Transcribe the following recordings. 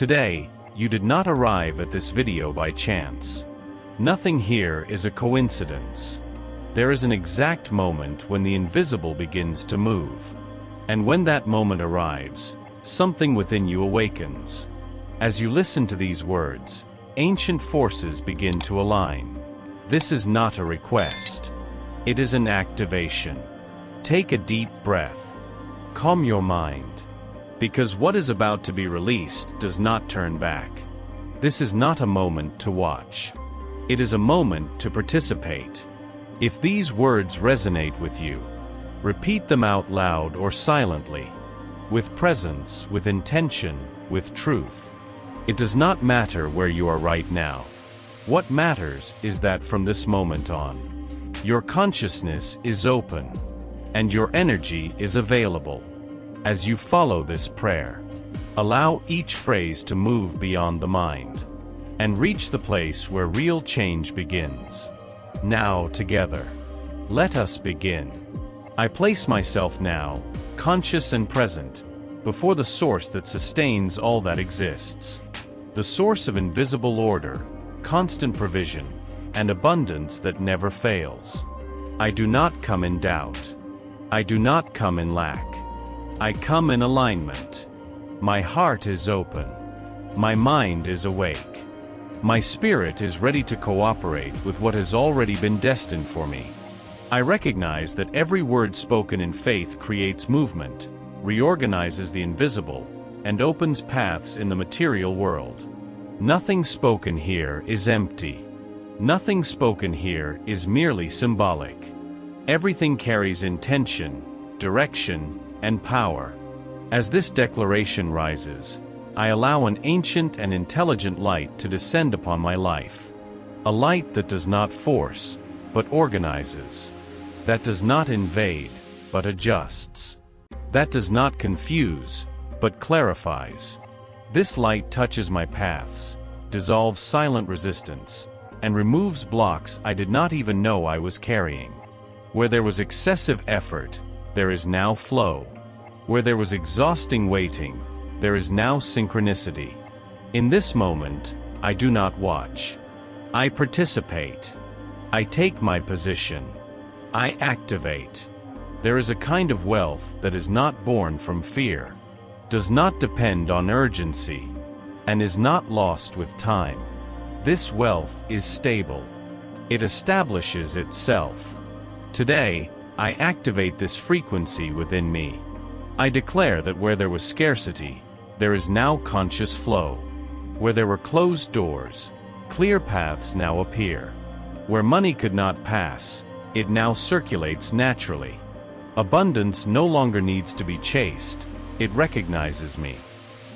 Today, you did not arrive at this video by chance. Nothing here is a coincidence. There is an exact moment when the invisible begins to move. And when that moment arrives, something within you awakens. As you listen to these words, ancient forces begin to align. This is not a request. It is an activation. Take a deep breath. Calm your mind. Because what is about to be released does not turn back. This is not a moment to watch. It is a moment to participate. If these words resonate with you, repeat them out loud or silently, with presence, with intention, with truth. It does not matter where you are right now. What matters is that from this moment on, your consciousness is open, and your energy is available. As you follow this prayer, allow each phrase to move beyond the mind, and reach the place where real change begins. Now, together, let us begin. I place myself now, conscious and present, before the source that sustains all that exists. The source of invisible order, constant provision, and abundance that never fails. I do not come in doubt. I do not come in lack. I come in alignment. My heart is open. My mind is awake. My spirit is ready to cooperate with what has already been destined for me. I recognize that every word spoken in faith creates movement, reorganizes the invisible, and opens paths in the material world. Nothing spoken here is empty. Nothing spoken here is merely symbolic. Everything carries intention, direction, and power. As this declaration rises, I allow an ancient and intelligent light to descend upon my life. A light that does not force, but organizes. That does not invade, but adjusts. That does not confuse, but clarifies. This light touches my paths, dissolves silent resistance, and removes blocks I did not even know I was carrying. Where there was excessive effort, there is now flow. Where there was exhausting waiting, there is now synchronicity. In this moment, I do not watch. I participate. I take my position. I activate. There is a kind of wealth that is not born from fear, does not depend on urgency, and is not lost with time. This wealth is stable. It establishes itself. Today, I activate this frequency within me. I declare that where there was scarcity, there is now conscious flow. Where there were closed doors, clear paths now appear. Where money could not pass, it now circulates naturally. Abundance no longer needs to be chased. It recognizes me.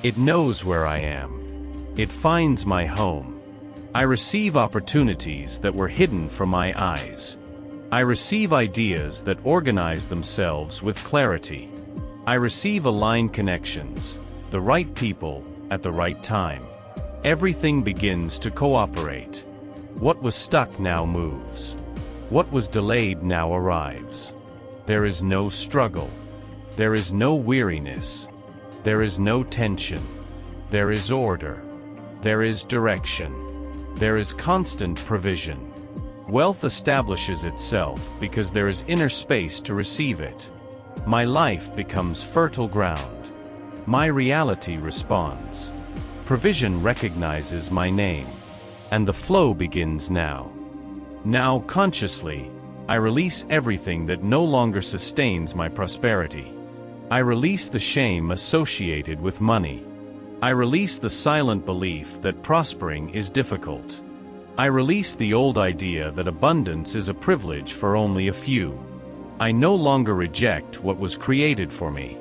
It knows where I am. It finds my home. I receive opportunities that were hidden from my eyes. I receive ideas that organize themselves with clarity. I receive aligned connections, the right people, at the right time. Everything begins to cooperate. What was stuck now moves. What was delayed now arrives. There is no struggle. There is no weariness. There is no tension. There is order. There is direction. There is constant provision. Wealth establishes itself because there is inner space to receive it. My life becomes fertile ground. My reality responds. Provision recognizes my name. And the flow begins now. Now, consciously, I release everything that no longer sustains my prosperity. I release the shame associated with money. I release the silent belief that prospering is difficult. I release the old idea that abundance is a privilege for only a few. I no longer reject what was created for me.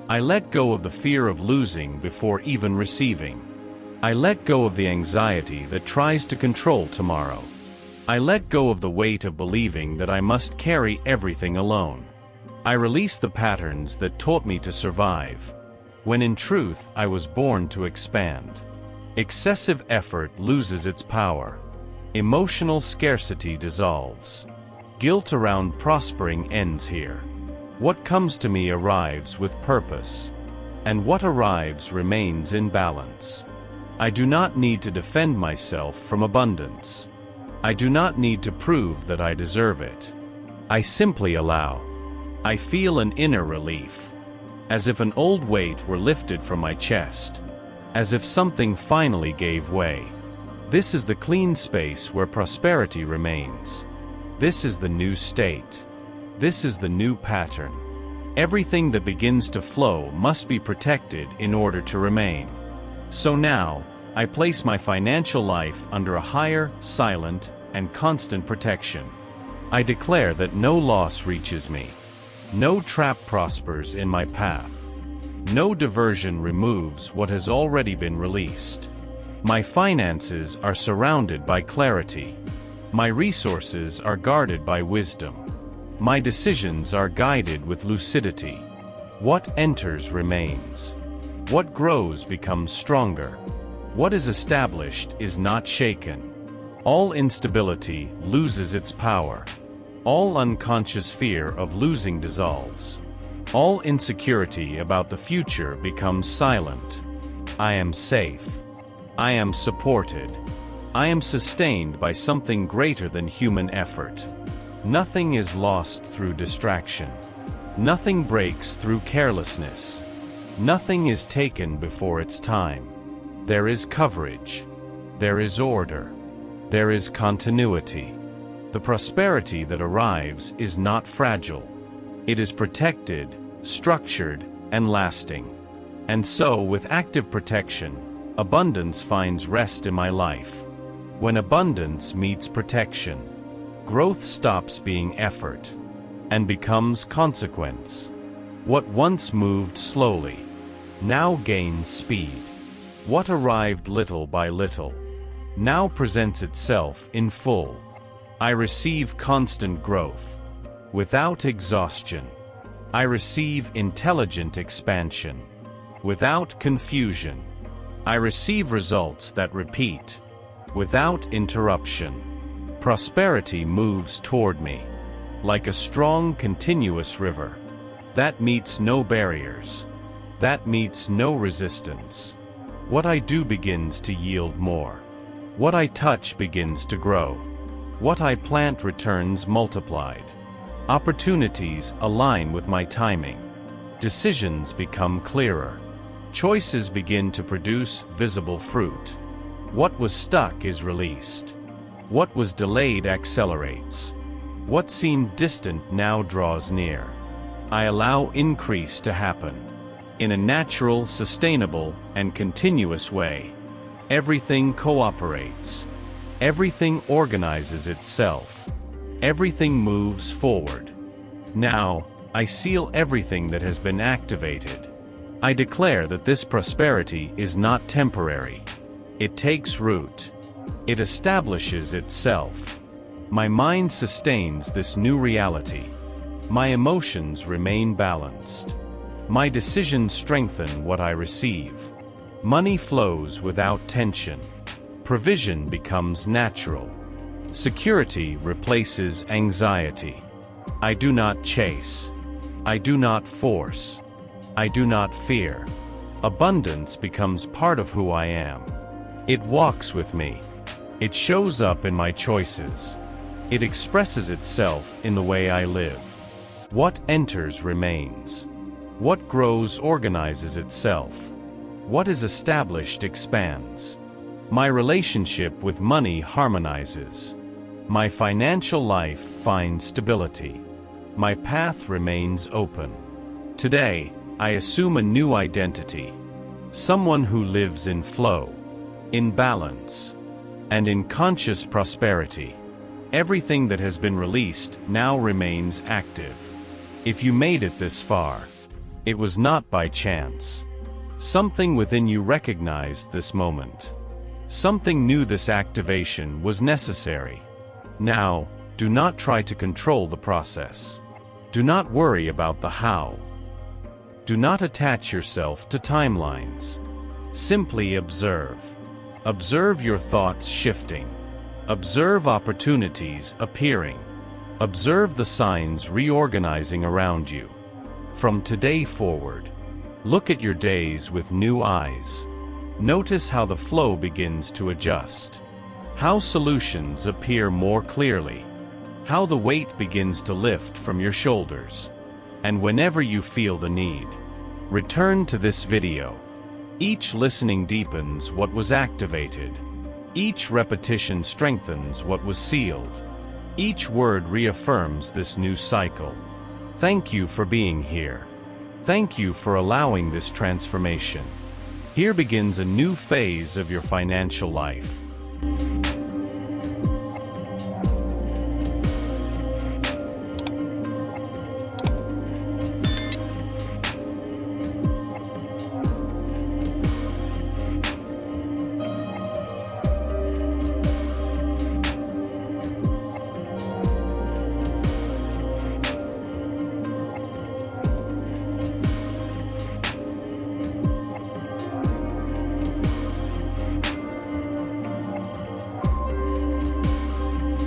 I let go of the fear of losing before even receiving. I let go of the anxiety that tries to control tomorrow. I let go of the weight of believing that I must carry everything alone. I release the patterns that taught me to survive, when in truth I was born to expand. Excessive effort loses its power. Emotional scarcity dissolves. Guilt around prospering ends here. What comes to me arrives with purpose, and what arrives remains in balance. I do not need to defend myself from abundance. I do not need to prove that I deserve it. I simply allow. I feel an inner relief, as if an old weight were lifted from my chest, as if something finally gave way. This is the clean space where prosperity remains. This is the new state. This is the new pattern. Everything that begins to flow must be protected in order to remain. So now, I place my financial life under a higher, silent, and constant protection. I declare that no loss reaches me. No trap prospers in my path. No diversion removes what has already been released. My finances are surrounded by clarity. My resources are guarded by wisdom. My decisions are guided with lucidity. What enters remains. What grows becomes stronger. What is established is not shaken. All instability loses its power. All unconscious fear of losing dissolves. All insecurity about the future becomes silent. I am safe. I am supported. I am sustained by something greater than human effort. Nothing is lost through distraction. Nothing breaks through carelessness. Nothing is taken before its time. There is coverage. There is order. There is continuity. The prosperity that arrives is not fragile. It is protected, structured, and lasting. And so, with active protection, abundance finds rest in my life. When abundance meets protection, growth stops being effort and becomes consequence. What once moved slowly now gains speed. What arrived little by little now presents itself in full. I receive constant growth without exhaustion. I receive intelligent expansion without confusion. I receive results that repeat without interruption. Prosperity moves toward me like a strong, continuous river that meets no barriers, that meets no resistance. What I do begins to yield more. What I touch begins to grow. What I plant returns multiplied. Opportunities align with my timing. Decisions become clearer. Choices begin to produce visible fruit. What was stuck is released. What was delayed accelerates. What seemed distant now draws near. I allow increase to happen in a natural, sustainable, and continuous way. Everything cooperates. Everything organizes itself. Everything moves forward. Now, I seal everything that has been activated. I declare that this prosperity is not temporary. It takes root. It establishes itself. My mind sustains this new reality. My emotions remain balanced. My decisions strengthen what I receive. Money flows without tension. Provision becomes natural. Security replaces anxiety. I do not chase. I do not force. I do not fear. Abundance becomes part of who I am. It walks with me. It shows up in my choices. It expresses itself in the way I live. What enters remains. What grows organizes itself. What is established expands. My relationship with money harmonizes. My financial life finds stability. My path remains open. Today, I assume a new identity. Someone who lives in flow, in balance, and in conscious prosperity. Everything that has been released now remains active. If you made it this far, it was not by chance. Something within you recognized this moment. Something knew this activation was necessary. Now, do not try to control the process. Do not worry about the how. Do not attach yourself to timelines. Simply observe. Observe your thoughts shifting. Observe opportunities appearing. Observe the signs reorganizing around you. From today forward, look at your days with new eyes. Notice how the flow begins to adjust. How solutions appear more clearly. How the weight begins to lift from your shoulders. And whenever you feel the need, return to this video. Each listening deepens what was activated. Each repetition strengthens what was sealed. Each word reaffirms this new cycle. Thank you for being here. Thank you for allowing this transformation. Here begins a new phase of your financial life.